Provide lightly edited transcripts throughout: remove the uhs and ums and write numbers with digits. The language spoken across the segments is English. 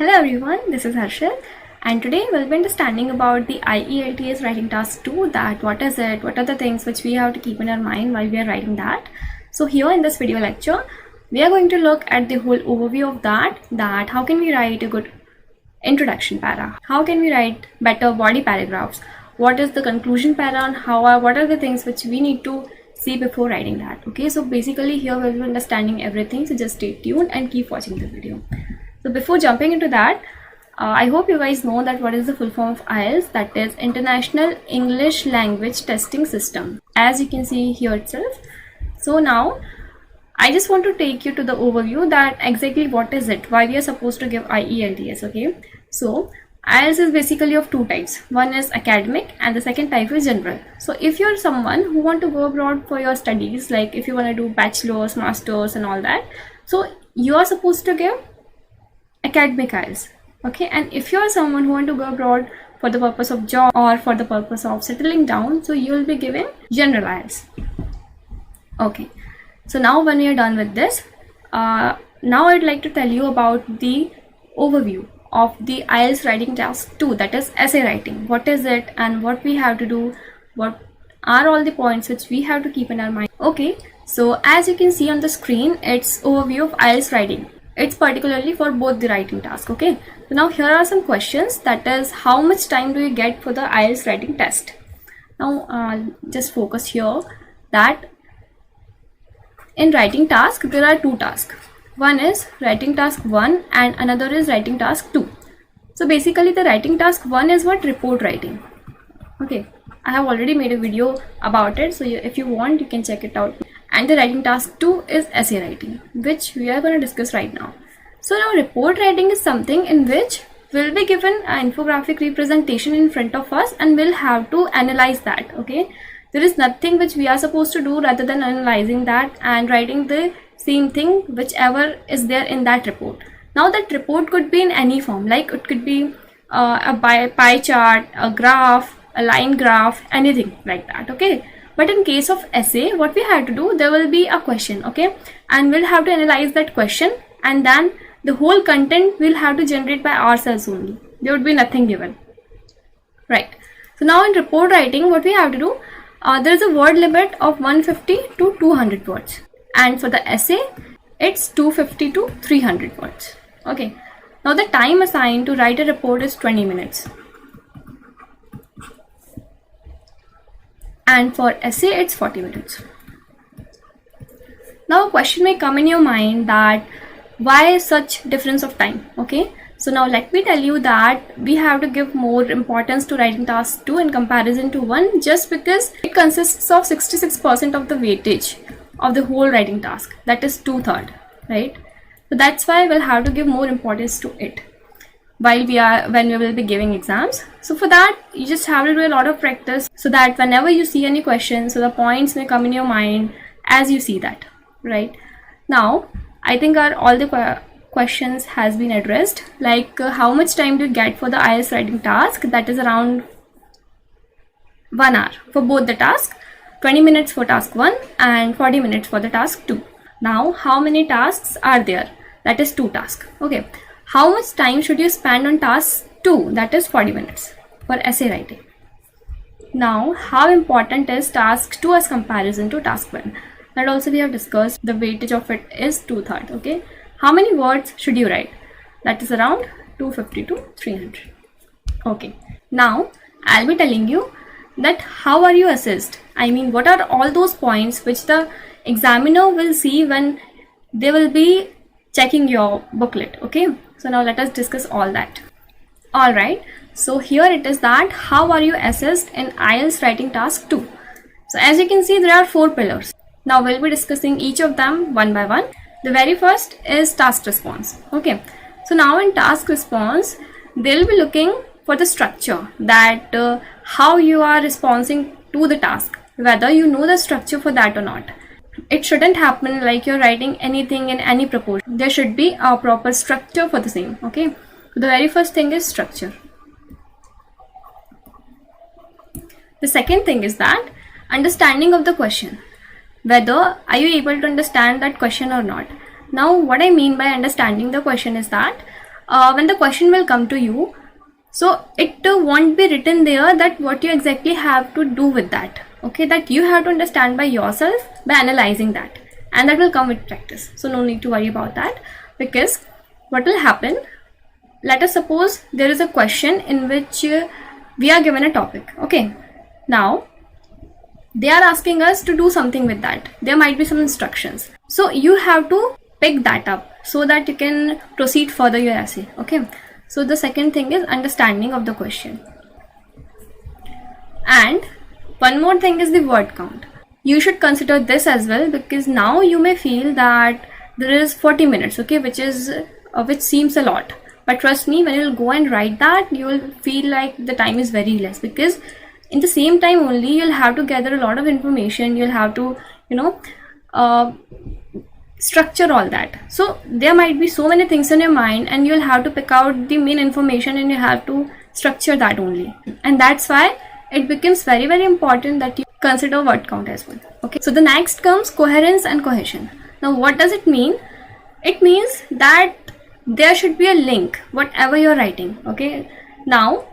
Hello everyone, this is Harshell and today we'll be understanding about the IELTS Writing Task 2, that what is it, what are the things which we have to keep in our mind while we are writing that. So here in this video lecture, we are going to look at the whole overview of that how can we write a good introduction para, how can we write better body paragraphs, what is the conclusion para, and what are the things which we need to see before writing that. Okay, so basically here we'll be understanding everything, so just stay tuned and keep watching the video. So before jumping into that, I hope you guys know that what is the full form of IELTS, that is International English Language Testing System, as you can see here itself. So now I just want to take you to the overview that exactly what is it, why we are supposed to give IELTS. Okay, so IELTS is basically of two types. One is academic and the second type is general. So if you're someone who want to go abroad for your studies, like if you want to do bachelor's, master's and all that, so you are supposed to give academic IELTS. Okay, and if you are someone who want to go abroad for the purpose of job or for the purpose of settling down, so you will be given general IELTS. Okay, so now when we are done with this, now I'd like to tell you about the overview of the IELTS Writing Task 2, that is essay writing. What is it and what we have to do, what are all the points which we have to keep in our mind. Okay, so as you can see on the screen, it's overview of IELTS writing. It's particularly for both the writing task. Okay, so now here are some questions, that is how much time do you get for the IELTS writing test. Now just focus here that in writing task there are two tasks. One is writing task 1 and another is writing task 2. So basically the writing task 1 is what? Report writing. Okay, I have already made a video about it, so if you want you can check it out. And the writing task 2 is essay writing, which we are going to discuss right now. So now report writing is something in which we'll be given an infographic representation in front of us and we'll have to analyze that. Okay, there is nothing which we are supposed to do rather than analyzing that and writing the same thing whichever is there in that report. Now that report could be in any form, like it could be a pie chart, a graph, a line graph, anything like that. Okay, but in case of essay, what we have to do, there will be a question. Okay, and we'll have to analyze that question, and then the whole content we'll have to generate by ourselves only. There would be nothing given, right? So now in report writing, what we have to do, there is a word limit of 150 to 200 words, and for the essay it's 250 to 300 words. Okay, now the time assigned to write a report is 20 minutes. And for essay it's 40 minutes. Now a question may come in your mind that why such difference of time. Okay, so now let me tell you that we have to give more importance to writing task 2 in comparison to 1, just because it consists of 66% of the weightage of the whole writing task, that is 2/3, right? So that's why we'll have to give more importance to it when we will be giving exams. So for that you just have to do a lot of practice, so that whenever you see any questions, so the points may come in your mind as you see that, right? Now I think all the questions has been addressed, like how much time do you get for the IELTS writing task, that is around 1 hour for both the tasks, 20 minutes for task 1 and 40 minutes for the task 2. Now how many tasks are there, that is 2 tasks. Okay, how much time should you spend on task 2, that is 40 minutes for essay writing. Now how important is task 2 as comparison to task 1, that also we have discussed. The weightage of it is 2/3. Okay, how many words should you write, that is around 250 to 300. Okay, now I'll be telling you that how are you assessed. I mean, what are all those points which the examiner will see when they will be checking your booklet. Okay, so now let us discuss all that. All right, so here it is that how are you assessed in IELTS writing task 2. So as you can see, there are 4 pillars. Now we'll be discussing each of them one by one. The very first is task response. Okay, so now in task response they'll be looking for the structure, that how you are responding to the task, whether you know the structure for that or not. It shouldn't happen like you're writing anything in any proportion. There should be a proper structure for the same. Okay, so the very first thing is structure. The second thing is that understanding of the question, whether are you able to understand that question or not. Now what I mean by understanding the question is that when the question will come to you, so it won't be written there that what you exactly have to do with that. Okay, that you have to understand by yourself by analyzing that, and that will come with practice. So no need to worry about that, because what will happen, let us suppose there is a question in which we are given a topic. Okay, now they are asking us to do something with that. There might be some instructions, so you have to pick that up so that you can proceed further your essay. Okay, so the second thing is understanding of the question. And one more thing is the word count. You should consider this as well, because now you may feel that there is 40 minutes, okay, which seems a lot. But trust me, when you'll go and write that, you will feel like the time is very less, because in the same time only you'll have to gather a lot of information. You'll have to, structure all that. So there might be so many things in your mind, and you'll have to pick out the main information, and you have to structure that only. And that's why it becomes very, very important that you consider word count as well. Okay, so the next comes coherence and cohesion. Now what does it mean? It means that there should be a link whatever you're writing. Okay, now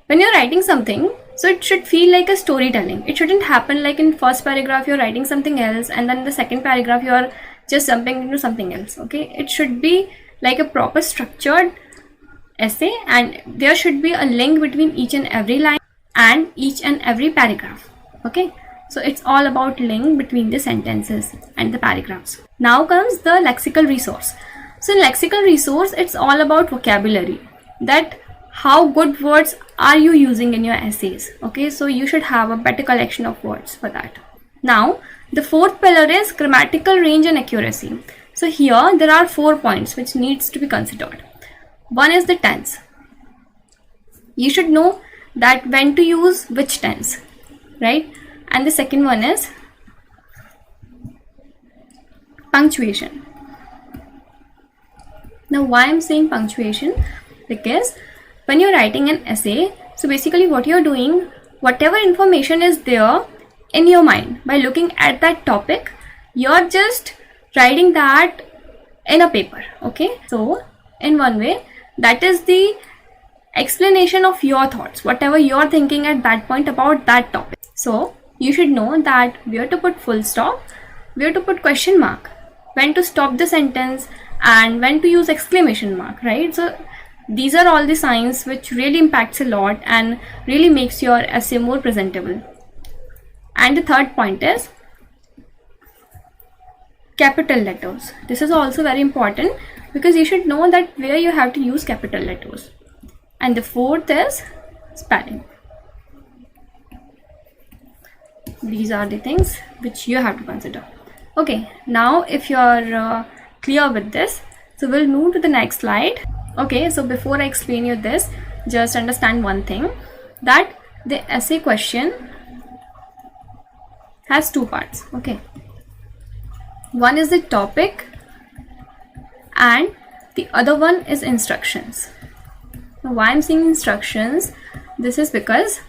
when you're writing something, so it should feel like a storytelling. It shouldn't happen like in first paragraph you're writing something else, and then in the second paragraph you're just jumping into something else. Okay, it should be like a proper structured essay, and there should be a link between each and every line and each and every paragraph. Okay, so it's all about link between the sentences and the paragraphs. Now comes the lexical resource. So in lexical resource, it's all about vocabulary, that how good words are you using in your essays. Okay, so you should have a better collection of words for that. Now the fourth pillar is grammatical range and accuracy. So here there are 4 points which needs to be considered. One is the tense. You should know that when to use which tense, right? And the second one is punctuation. Now why I'm saying punctuation? Because when you're writing an essay, so basically what you're doing, whatever information is there in your mind, by looking at that topic, you're just writing that in a paper. Okay, so in one way, that is the explanation of your thoughts, whatever you're thinking at that point about that topic. So you should know that where to put full stop, where to put question mark, when to stop the sentence, and when to use exclamation mark, right? So these are all the signs which really impacts a lot and really makes your essay more presentable. And the third point is capital letters. This is also very important, because you should know that where you have to use capital letters. And the fourth is spelling. These are the things which you have to consider. Okay, now if you're clear with this, so we'll move to the next slide. Okay, so before I explain you this, just understand one thing, that the essay question has 2 parts. Okay, one is the topic and the other one is instructions. Now why I'm saying instructions, this is because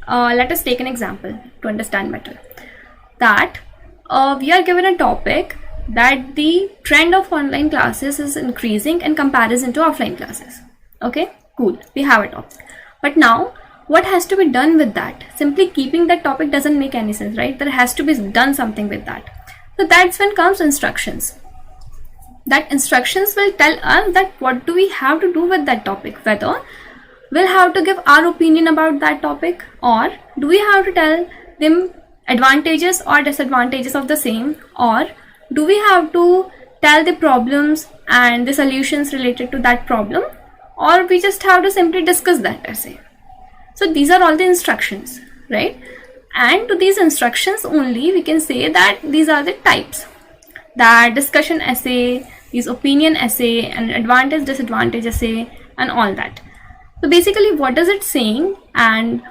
let us take an example to understand better. That we are given a topic that the trend of online classes is increasing in comparison to offline classes. Okay, cool, we have a topic. But now what has to be done with that? Simply keeping that topic doesn't make any sense, right? There has to be done something with that. So that's when comes instructions. That instructions will tell us that what do we have to do with that topic, whether we'll have to give our opinion about that topic, or do we have to tell them advantages or disadvantages of the same, or do we have to tell the problems and the solutions related to that problem, or we just have to simply discuss that essay. So these are all the instructions, right? And to these instructions only we can say that these are the types, that discussion essay, these opinion essay, and advantage disadvantage essay, and all that. So basically what is it saying and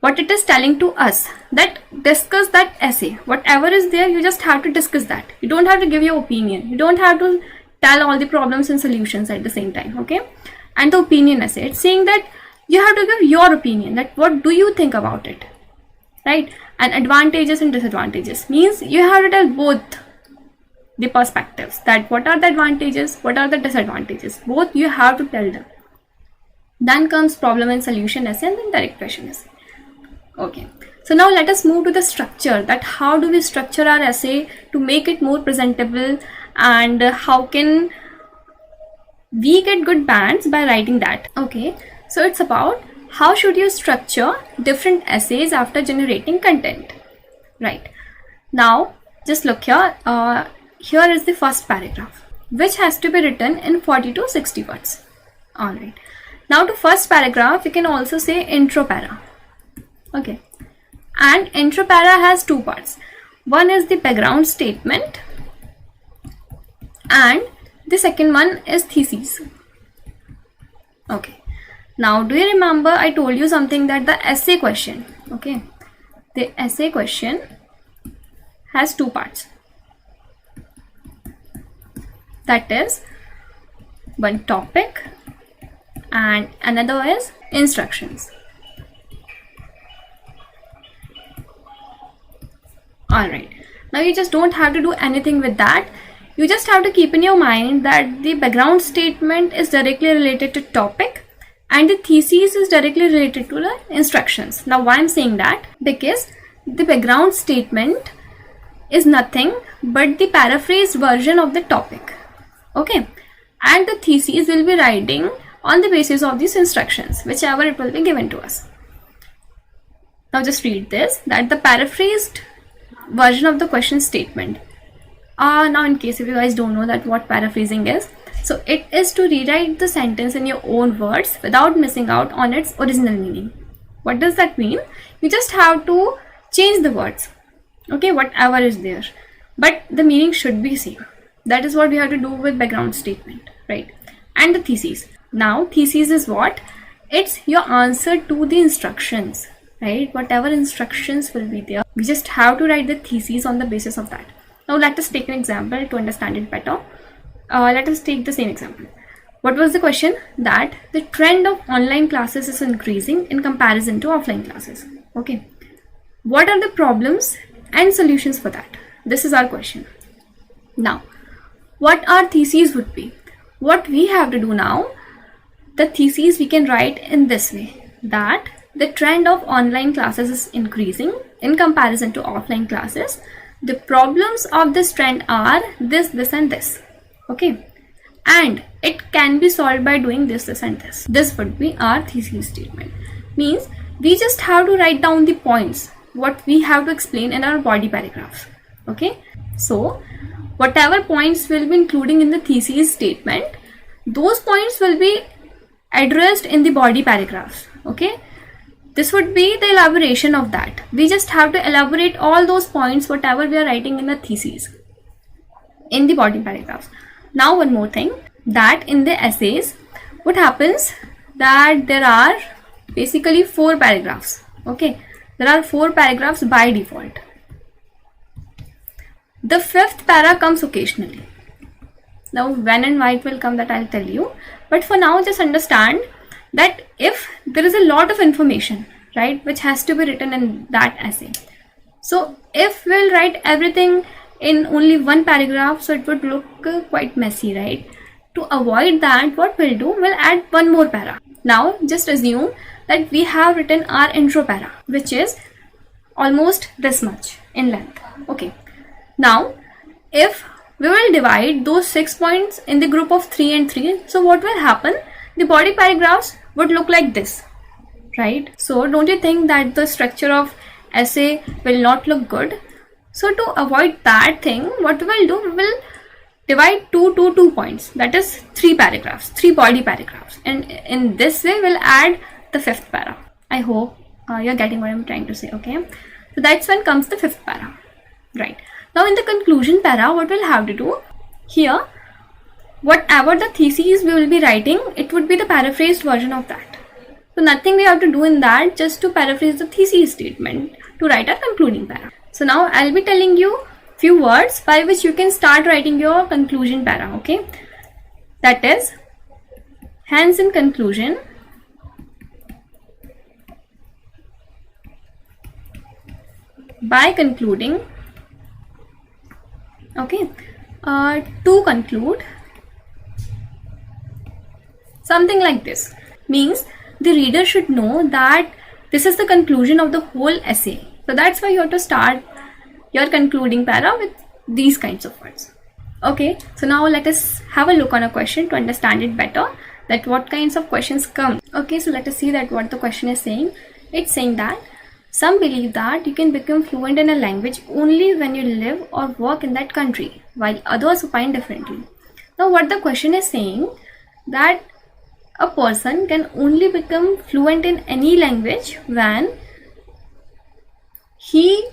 what it is telling to us, that discuss that essay, whatever is there, you just have to discuss that. You don't have to give your opinion, you don't have to tell all the problems and solutions at the same time. Okay, and the opinion essay, it's saying that you have to give your opinion, that what do you think about it, right? And advantages and disadvantages means you have to tell both the perspectives, that what are the advantages, what are the disadvantages, both you have to tell them. Then comes problem and solution essay, and then direct question essay. Okay, so now let us move to the structure, that how do we structure our essay to make it more presentable, and how can we get good bands by writing that. Okay, so it's about how should you structure different essays after generating content. Right, now just look here. Here is the first paragraph, which has to be written in 40 to 60 words. Alright, now to first paragraph you can also say intro para. Okay, and intro para has two parts. One is the background statement, and the second one is thesis. Okay, now do you remember I told you something, that the essay question, okay, the essay question has two parts. That is, one topic and another is instructions. Alright, now you just don't have to do anything with that. You just have to keep in your mind that the background statement is directly related to topic and the thesis is directly related to the instructions. Now why I'm saying that? Because the background statement is nothing but the paraphrased version of the topic. Okay, and the thesis will be writing on the basis of these instructions, whichever it will be given to us. Now just read this, that the paraphrased version of the question statement. Now in case if you guys don't know that what paraphrasing is, so it is to rewrite the sentence in your own words without missing out on its original meaning. What does that mean? You just have to change the words, okay, whatever is there, but the meaning should be same. That is what we have to do with background statement, right? And the thesis. Now thesis is what? It's your answer to the instructions, right? Whatever instructions will be there, we just have to write the thesis on the basis of that. Now let us take an example to understand it better. Let us take the same example. What was the question? That the trend of online classes is increasing in comparison to offline classes. Okay, what are the problems and solutions for that? This is our question. Now what our thesis would be? What we have to do now, the thesis we can write in this way, that the trend of online classes is increasing in comparison to offline classes. The problems of this trend are this, this and this. Okay, and it can be solved by doing this, this and this. This would be our thesis statement. Means we just have to write down the points what we have to explain in our body paragraphs. Okay, so whatever points will be including in the thesis statement, those points will be addressed in the body paragraphs. Okay, this would be the elaboration of that. We just have to elaborate all those points whatever we are writing in the thesis in the body paragraphs. Now one more thing, that in the essays what happens, that there are basically 4 paragraphs. Okay, there are 4 paragraphs by default. The 5th para comes occasionally. Now when and why it will come, that I'll tell you, but for now just understand that if there is a lot of information, right, which has to be written in that essay, so if we'll write everything in only one paragraph, so it would look quite messy, right? To avoid that, what we'll do, we'll add one more para. Now just assume that we have written our intro para, which is almost this much in length. Okay, now if we will divide those 6 points in the group of 3 and 3, so what will happen? The body paragraphs would look like this, right? So don't you think that the structure of essay will not look good? So to avoid that thing, what we will do, we will divide 2 to 2 points, that is 3 paragraphs, 3 body paragraphs, and in this way we'll add the 5th para. I hope you're getting what I'm trying to say. Okay, so that's when comes the 5th para, right? Now in the conclusion para, what we'll have to do here, whatever the thesis we will be writing, it would be the paraphrased version of that. So nothing we have to do in that, just to paraphrase the thesis statement to write a concluding para. So now I'll be telling you few words by which you can start writing your conclusion para. Okay, that is, hence in conclusion, by concluding, okay, to conclude, something like this. means the reader should know that this is the conclusion of the whole essay. So that's why you have to start your concluding para with these kinds of words. Okay, so now let us have a look on a question to understand it better, that what kinds of questions come. Okay, so let us see that what the question is saying. It's saying that some believe that you can become fluent in a language only when you live or work in that country, while others opine differently. Now what the question is saying, that a person can only become fluent in any language when he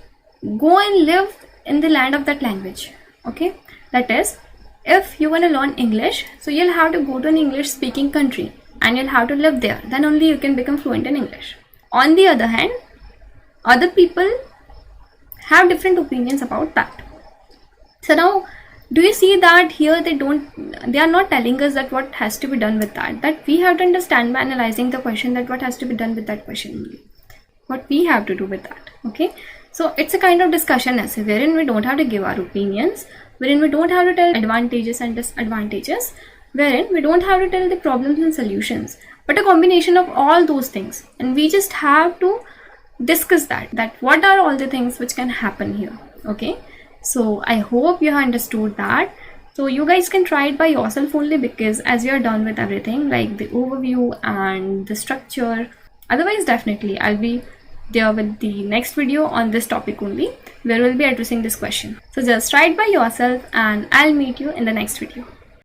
go and live in the land of that language. Okay, that is, if you want to learn English, so you'll have to go to an English speaking country and you'll have to live there, then only you can become fluent in English. On the other hand, other people have different opinions about that. So now, do you see that here they are not telling us that what has to be done with that we have to understand by analyzing the question, that what has to be done with that question only, what we have to do with that. Okay, so it's a kind of discussion essay wherein we don't have to give our opinions, wherein we don't have to tell advantages and disadvantages, wherein we don't have to tell the problems and solutions, but a combination of all those things, and we just have to discuss that what are all the things which can happen here. Okay, so I hope you have understood that. So you guys can try it by yourself only, because as you are done with everything like the overview and the structure, otherwise definitely I'll be there with the next video on this topic only, where we'll be addressing this question. So just try it by yourself and I'll meet you in the next video.